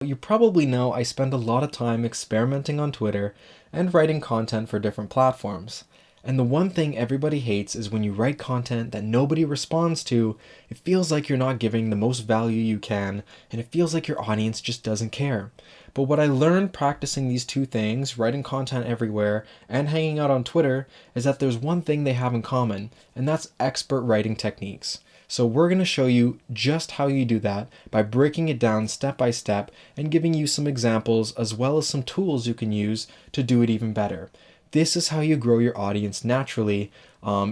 You probably know I spend a lot of time experimenting on Twitter and writing content for different platforms. And the one thing everybody hates is when you write content that nobody responds to, it feels like you're not giving the most value you can, and it feels like your audience just doesn't care. But what I learned practicing these two things, writing content everywhere and hanging out on Twitter, is that there's one thing they have in common, and that's expert writing techniques. So we're going to show you just how you do that by breaking it down step by step and giving you some examples as well as some tools you can use to do it even better. This is how you grow your audience naturally,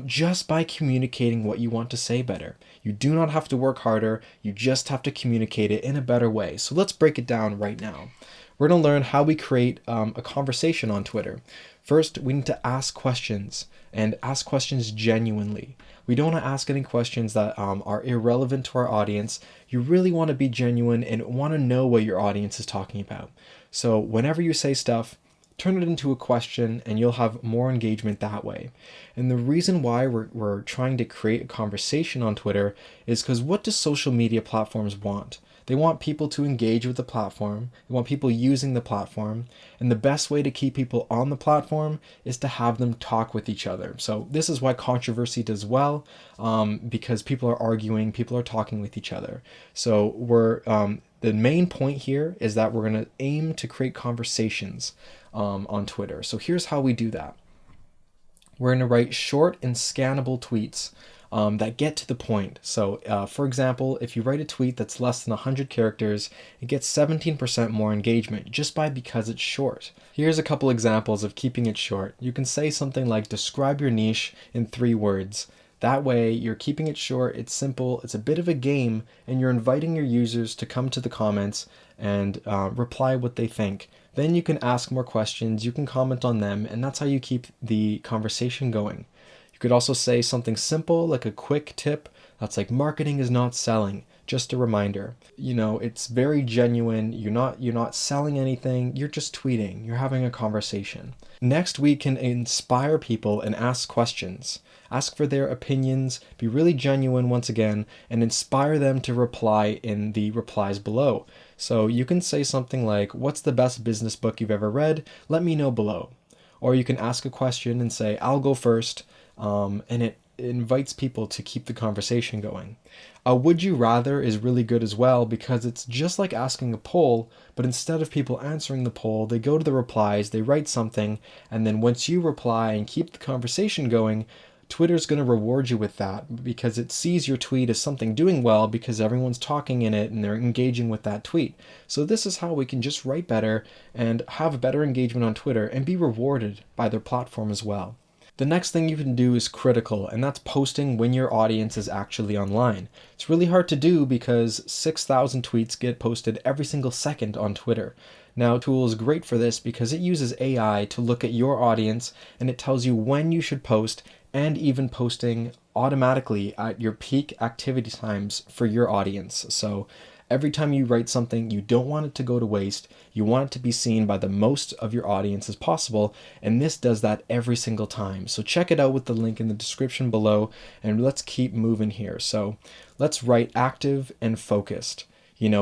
just by communicating what you want to say better. You do not have to work harder, you just have to communicate it in a better way. So let's break it down right now. We're going to learn how we create a conversation on Twitter. First, we need to ask questions and ask questions genuinely. We don't want to ask any questions that are irrelevant to our audience. You really want to be genuine and want to know what your audience is talking about. So whenever you say stuff, turn it into a question and you'll have more engagement that way. And the reason why we're trying to create a conversation on Twitter is because what do social media platforms want? They want people to engage with the platform. They want people using the platform. And the best way to keep people on the platform is to have them talk with each other. So this is why controversy does well, because people are arguing, people are talking with each other. So the main point here is that we're going to aim to create conversations on Twitter. So here's how we do that. We're going to write short and scannable tweets that get to the point. So for example, if you write a tweet that's less than 100 characters, it gets 17% more engagement just because it's short. Here's a couple examples of keeping it short. You can say something like, describe your niche in 3 words. That way, you're keeping it short, it's simple, it's a bit of a game, and you're inviting your users to come to the comments and reply what they think. Then you can ask more questions, you can comment on them, and that's how you keep the conversation going. You could also say something simple like a quick tip that's like, marketing is not selling. Just a reminder. It's very genuine. You're not selling anything. You're just tweeting. You're having a conversation. Next, we can inspire people and ask questions. Ask for their opinions, be really genuine once again, and inspire them to reply in the replies below. So you can say something like, what's the best business book you've ever read? Let me know below. Or you can ask a question and say, I'll go first, and it invites people to keep the conversation going. A would you rather is really good as well because it's just like asking a poll, but instead of people answering the poll, they go to the replies, they write something, and then once you reply and keep the conversation going, Twitter's going to reward you with that because it sees your tweet as something doing well because everyone's talking in it and they're engaging with that tweet. So this is how we can just write better and have better engagement on Twitter and be rewarded by their platform as well. The next thing you can do is critical, and that's posting when your audience is actually online. It's really hard to do because 6,000 tweets get posted every single second on Twitter. Now, Tool is great for this because it uses AI to look at your audience and it tells you when you should post and even posting automatically at your peak activity times for your audience. So every time you write something, you don't want it to go to waste. You want it to be seen by the most of your audience as possible, and this does that every single time. So check it out with the link in the description below, and let's keep moving here. So let's write active and focused.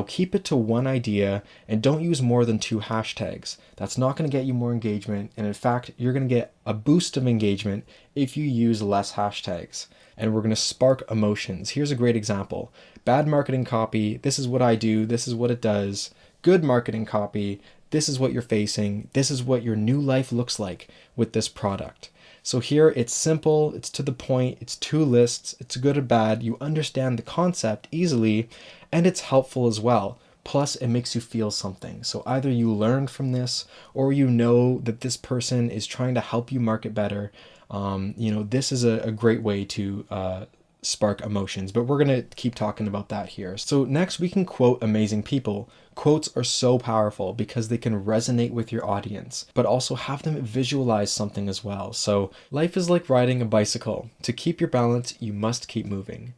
Keep it to one idea and don't use more than 2 hashtags. That's not going to get you more engagement, and in fact, you're going to get a boost of engagement if you use less hashtags. And we're going to spark emotions. Here's a great example. Bad marketing copy, this is what I do, this is what it does. Good marketing copy, this is what you're facing, this is what your new life looks like with this product. So here it's simple, it's to the point, it's 2 lists, it's good or bad, you understand the concept easily, and it's helpful as well. Plus, it makes you feel something. So either you learned from this, or you know that this person is trying to help you market better. This is a great way to spark emotions, but we're going to keep talking about that here. So next we can quote amazing people. Quotes are so powerful because they can resonate with your audience, but also have them visualize something as well. So life is like riding a bicycle. To keep your balance, you must keep moving.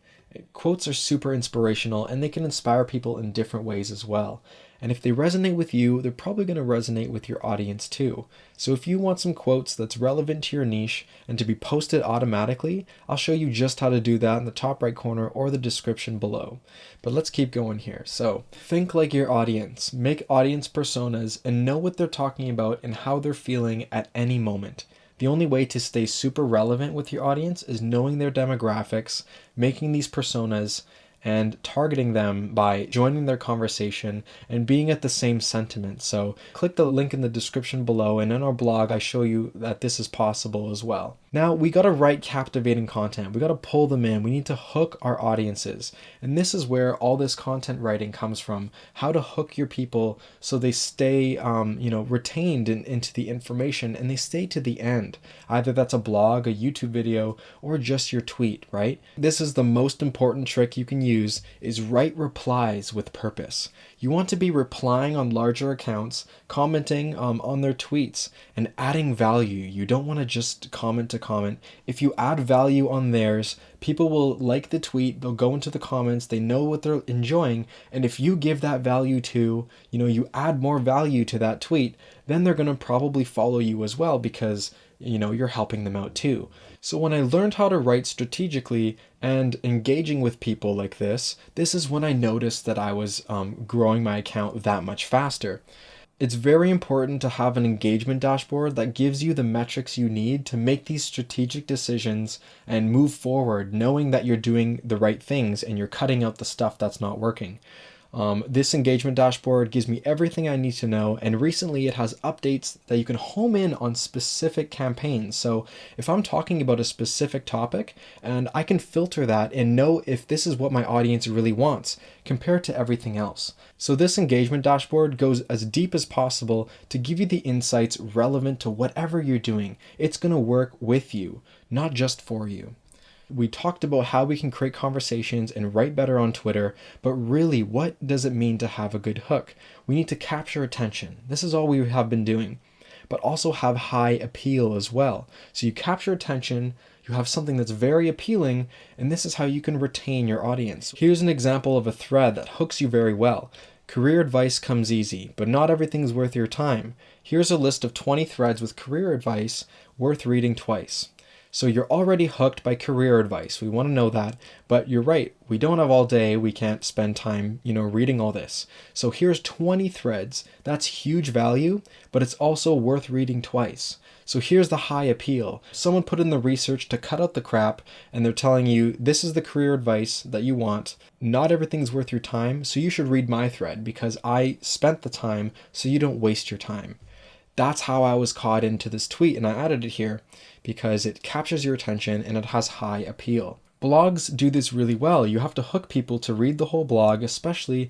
Quotes are super inspirational and they can inspire people in different ways as well. And if they resonate with you, they're probably going to resonate with your audience too. So if you want some quotes that's relevant to your niche and to be posted automatically, I'll show you just how to do that in the top right corner or the description below. But let's keep going here. So think like your audience, make audience personas, and know what they're talking about and how they're feeling at any moment. The only way to stay super relevant with your audience is knowing their demographics, making these personas, and targeting them by joining their conversation and being at the same sentiment. So click the link in the description below, and in our blog I show you that this is possible as well. Now we got to write captivating content. We got to pull them in. We need to hook our audiences. And this is where all this content writing comes from. How to hook your people so they stay retained into the information and they stay to the end. Either that's a blog, a YouTube video, or just your tweet, right? This is the most important trick you can use, is write replies with purpose. You want to be replying on larger accounts, commenting on their tweets, and adding value. You don't want to just comment to comment. If you add value on theirs, people will like the tweet, they'll go into the comments, they know what they're enjoying, and if you give that value to, you add more value to that tweet, then they're going to probably follow you as well because you're helping them out too. So when I learned how to write strategically and engaging with people like this is when I noticed that I was growing my account that much faster. It's very important to have an engagement dashboard that gives you the metrics you need to make these strategic decisions and move forward, knowing that you're doing the right things and you're cutting out the stuff that's not working. This engagement dashboard gives me everything I need to know, and recently it has updates that you can home in on specific campaigns. So if I'm talking about a specific topic, and I can filter that and know if this is what my audience really wants compared to everything else. So this engagement dashboard goes as deep as possible to give you the insights relevant to whatever you're doing. It's going to work with you, not just for you. We talked about how we can create conversations and write better on Twitter, but really, what does it mean to have a good hook? We need to capture attention. This is all we have been doing, but also have high appeal as well. So you capture attention, you have something that's very appealing, and this is how you can retain your audience. Here's an example of a thread that hooks you very well. Career advice comes easy, but not everything's worth your time. Here's a list of 20 threads with career advice worth reading twice. So you're already hooked by career advice. We want to know that, but you're right. We don't have all day. We can't spend time, reading all this. So here's 20 threads. That's huge value, but it's also worth reading twice. So here's the high appeal. Someone put in the research to cut out the crap, and they're telling you, this is the career advice that you want. Not everything's worth your time, so you should read my thread because I spent the time so you don't waste your time. That's how I was caught into this tweet, and I added it here because it captures your attention and it has high appeal. Blogs do this really well. You have to hook people to read the whole blog, especially,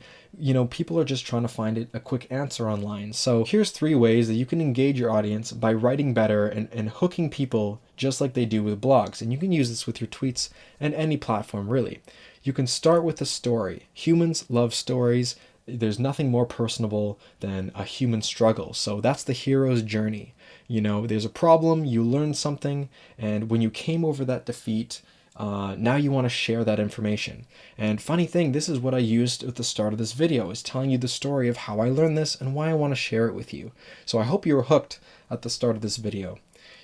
people are just trying to find a quick answer online. So here's 3 ways that you can engage your audience by writing better and hooking people just like they do with blogs. And you can use this with your tweets and any platform, really. You can start with a story. Humans love stories. There's nothing more personable than a human struggle. So that's the hero's journey. There's a problem, you learned something, and when you came over that defeat, now you want to share that information. And funny thing, this is what I used at the start of this video, is telling you the story of how I learned this and why I want to share it with you. So I hope you were hooked at the start of this video.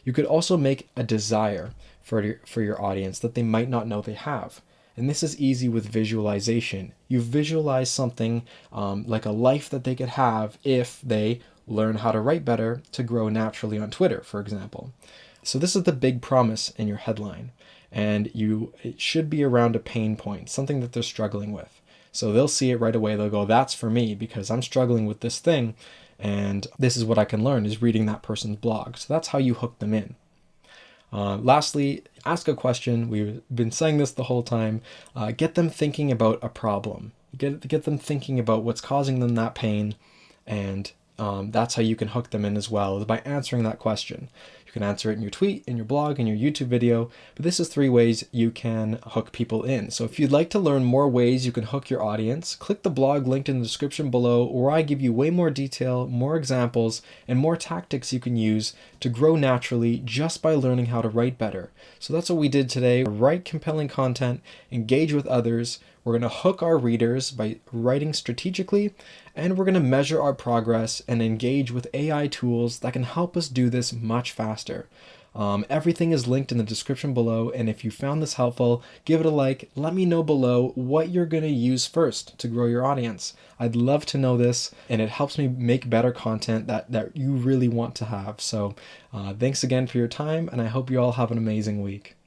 You could also make a desire for your audience that they might not know they have. And this is easy with visualization. You visualize something like a life that they could have if they learn how to write better to grow naturally on Twitter, for example. So this is the big promise in your headline. And it should be around a pain point, something that they're struggling with. So they'll see it right away. They'll go, that's for me because I'm struggling with this thing. And this is what I can learn, is reading that person's blog. So that's how you hook them in. Lastly, ask a question. We've been saying this the whole time. Get them thinking about a problem. Get them thinking about what's causing them that pain, and that's how you can hook them in as well, is by answering that question. You You can answer it in your tweet, in your blog, in your YouTube video, but this is 3 ways you can hook people in. So if you'd like to learn more ways you can hook your audience, click the blog linked in the description below, where I give you way more detail, more examples, and more tactics you can use to grow naturally just by learning how to write better. So that's what we did today. Write compelling content, engage with others. We're going to hook our readers by writing strategically, and we're going to measure our progress and engage with AI tools that can help us do this much faster. Everything is linked in the description below, and if you found this helpful, give it a like. Let me know below what you're going to use first to grow your audience. I'd love to know this, and it helps me make better content that you really want to have. So thanks again for your time, and I hope you all have an amazing week.